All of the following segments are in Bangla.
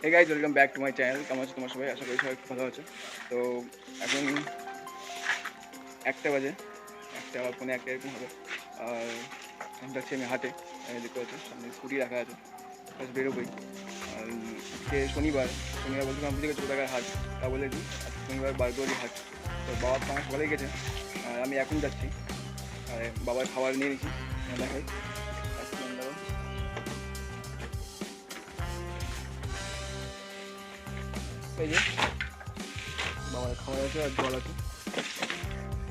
Hey guys, welcome back to my channel. কেমন আছো তোমার সবাই? আশা করি সবাই ভালো আছো। তো এখন 1টা বাজে, 1টা বা পৌনে 1টা এরকম হবে। আর আমি যাচ্ছি আমি হাটে। দেখতে পাচ্ছি সামনে স্কুটি রাখা আছে, বাস বেরোবই। আর আজকে শনিবার বলছিলাম বুঝে গেছি কোথাকার হাট, তা বলে দিই আজকে শনিবার বারদৌলি হাট। তো বাবা তো আমার সকালেই গেছে আর আমি এখন যাচ্ছি। আর বাবার খাবার নিয়ে নিয়েছি, দেখাই এই যে বাবার খাবার আছে আর জল আছে।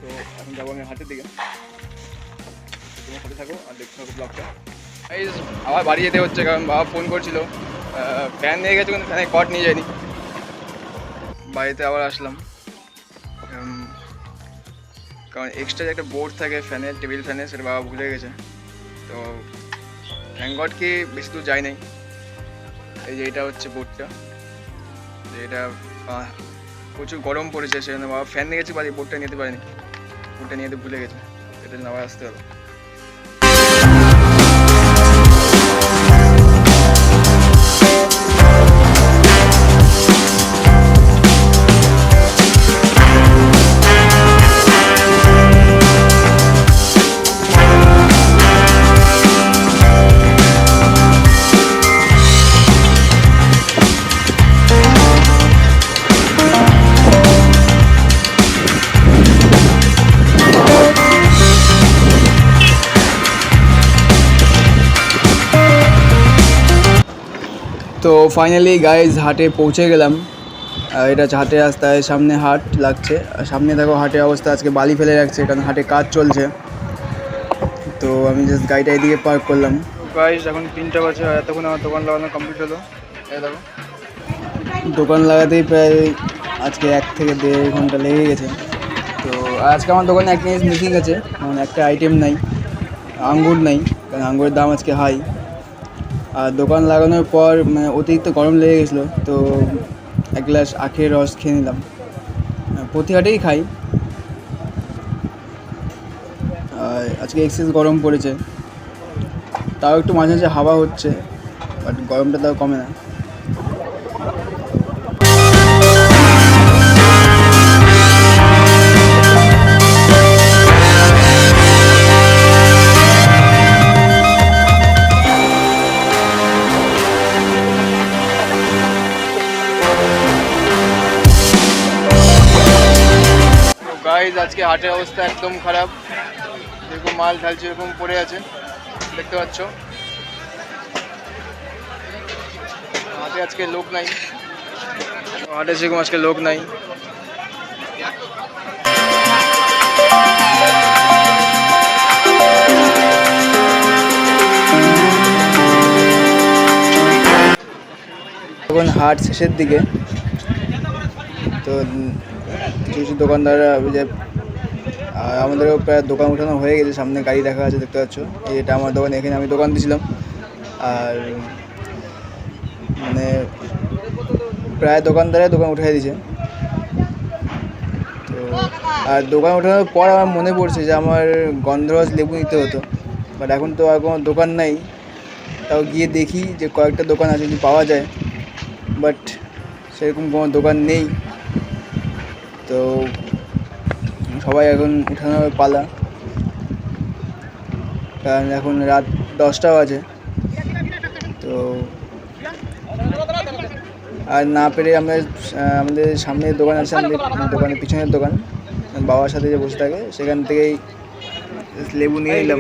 তো এখন যাবো আমি হাটের দিকে, তোমার সাথে থাকো আর দেখতে থাকো ব্লগটা। আবার বাড়ি যেতে হচ্ছে কারণ বাবা ফোন করছিল, ফ্যান নিয়ে গেছে কিন্তু ফ্যানে কট নিয়ে যায়নি। বাড়িতে আবার আসলাম কারণ এক্সট্রা যে একটা বোর্ড থাকে ফ্যানের, টেবিল ফ্যানে, সেটা বাবা ভুলে গেছে। তো থ্যাঙ্ক গড কি বেশি দূর যায় নাই। এই যে এটা হচ্ছে বোর্ডটা, যে এটা প্রচুর গরম পড়েছে সেজন্য বাবা ফ্যান নিয়ে গেছে, বাড়ি বোর্ডটা নিতে পারেনি, বোর্ডটা নিয়ে যেতে ভুলে গেছে, এটা জন্য আবার আসতে হবে। তো ফাইনালি গাইজ হাটে পৌঁছে গেলাম। এটা হচ্ছে হাটে রাস্তায়, সামনে হাট লাগছে আর সামনে দেখো হাটের অবস্থা আজকে বালি ফেলে রাখছে কারণ হাটে কাজ চলছে। তো আমি জাস্ট গাড়িটা এদিকে পার্ক করলাম। গাইজ এখন 3টা বাজে আর এতক্ষণ আমার দোকান লাগানো কমপ্লিট হলো। এই দেখো দোকান লাগাতেই প্রায় আজকে 1 থেকে 1.5 ঘন্টা লেগে গেছে। তো আজকে আমার দোকানে একটা জিনিস মিসিং আছে, মানে একটা আইটেম নাই, আঙ্গুর নাই, কারণ আঙ্গুরের দাম আজকে হাই। আর দোকান লাগানোর পর মানে অতিরিক্ত গরম লেগে গেছিলো, তো 1 গ্লাস আখের রস খেয়ে নিলাম। প্রতি হাটেই খাই, আর আজকে এক্সেস গরম পড়েছে, তাও একটু মাঝে মাঝে হাওয়া হচ্ছে, বাট গরমটা তাও কমে না। গাইজ আজকে হাটের অবস্থা একদম খারাপ, যেরকম মাল ঢালছে এরকম পড়ে আছে, দেখতে পাচ্ছ। হাটে আজকে লোক নাই, হাটে সেরকম আজকে লোক নাই। এখন হাট শেষের দিকে, তো কিছু কিছু দোকানদাররা যে আমাদেরও প্রায় দোকান উঠানো হয়ে গেছে, সামনে গাড়ি রাখা আছে দেখতে পাচ্ছ। এটা আমার দোকান, এখানে আমি দোকান দিয়েছিলাম। আর মানে প্রায় দোকানদারে দোকান উঠিয়ে দিয়েছে। তো আর দোকান ওঠানোর পর আমার মনে পড়ছে যে আমার গন্ধরাজ লেবু নিতে হতো, বাট এখন তো আর কোনো দোকান নাই। তাও গিয়ে দেখি যে কয়েকটা দোকান আছে যদি পাওয়া যায়, বাট সেরকম কোনো দোকান নেই। তো সবাই এখন উঠানোর পালা, কারণ এখন রাত 10টা বাজে। তো আর না পেরে আমাদের সামনের দোকান আছে, আমাদের দোকানের পিছনের দোকান, বাবার সাথে যে বসে থাকে সেখান থেকেই লেবু নিয়ে নিলাম।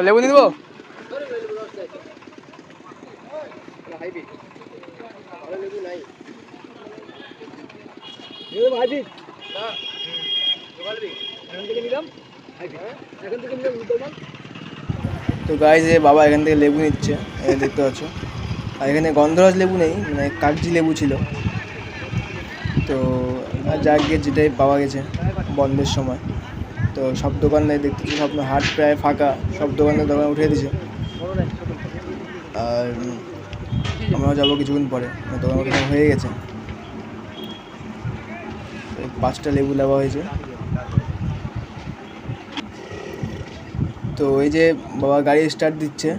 লেবু নিয়ে দেবো, তো গাইজ বাবা এখান থেকে লেবু নিচ্ছে, দেখতে পাচ্ছ। আর এখানে গন্ধরাজ লেবু নেই, মানে কাগজি লেবু ছিল। তো যাক গিয়ে যেটাই পাওয়া গেছে বন্ধের সময়। তো সব দোকানদার দেখতেছি, সব হাট প্রায় ফাঁকা, সব দোকানদার দোকান উঠিয়ে দিয়েছে। আর আমরাও যাবো কিছুক্ষণ পরে, দোকান উঠানো হয়ে গেছে। 5টা লেবু নেওয়া হয়েছে। তো এই যে বাবা গাড়ি স্টার্ট দিচ্ছে।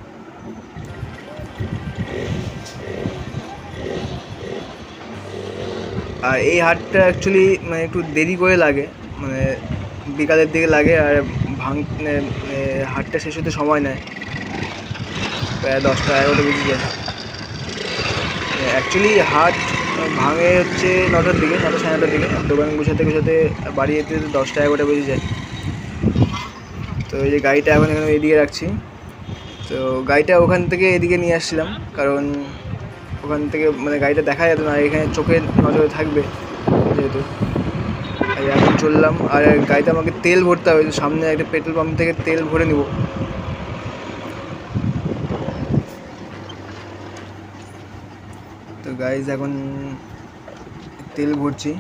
আর এই হাটটা অ্যাকচুয়ালি মানে একটু দেরি করে লাগে, মানে বিকালের দিকে লাগে, আর হাটটা শেষ হতে সময় নেয়, প্রায় 10টা-11টা বেজে যায়। অ্যাকচুয়ালি হাট ভাঙে হচ্ছে 9টার দিকে, 9টা সাড়ে 9টার দিকে। দোকান গুছাতে গুছাতে বাড়ি যেতে 10টা-11টা বেজে যায়। তো এই যে গাড়িটা এখন এখানে এদিকে রাখছি। তো গাড়িটা ওখান থেকে এদিকে নিয়ে আসছিলাম, কারণ ওখান থেকে মানে গাড়িটা দেখা যেত না, এখানে চোখের নজরে থাকবে যেহেতু। এখন চললাম, আর গাড়িতে আমাকে তেল ভরতে হবে, সামনে একটা পেট্রোল পাম্প থেকে তেল ভরে নিব। তো গাইজ এখন তেল ভরছি।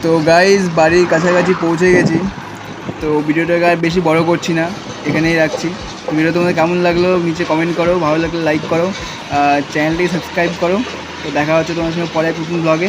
তো গাইজ বাড়ির কাছাকাছি পৌঁছে গেছি। তো ভিডিওটাকে আর বেশি বড় করছি না, এখানেই রাখছি। ভিডিও তোমাদের কেমন লাগলো নিচে কমেন্ট করো, ভালো লাগলে লাইক করো, চ্যানেলটিকে সাবস্ক্রাইব করো। তো দেখা হচ্ছে তোমার সঙ্গে পরে নতুন ব্লগে।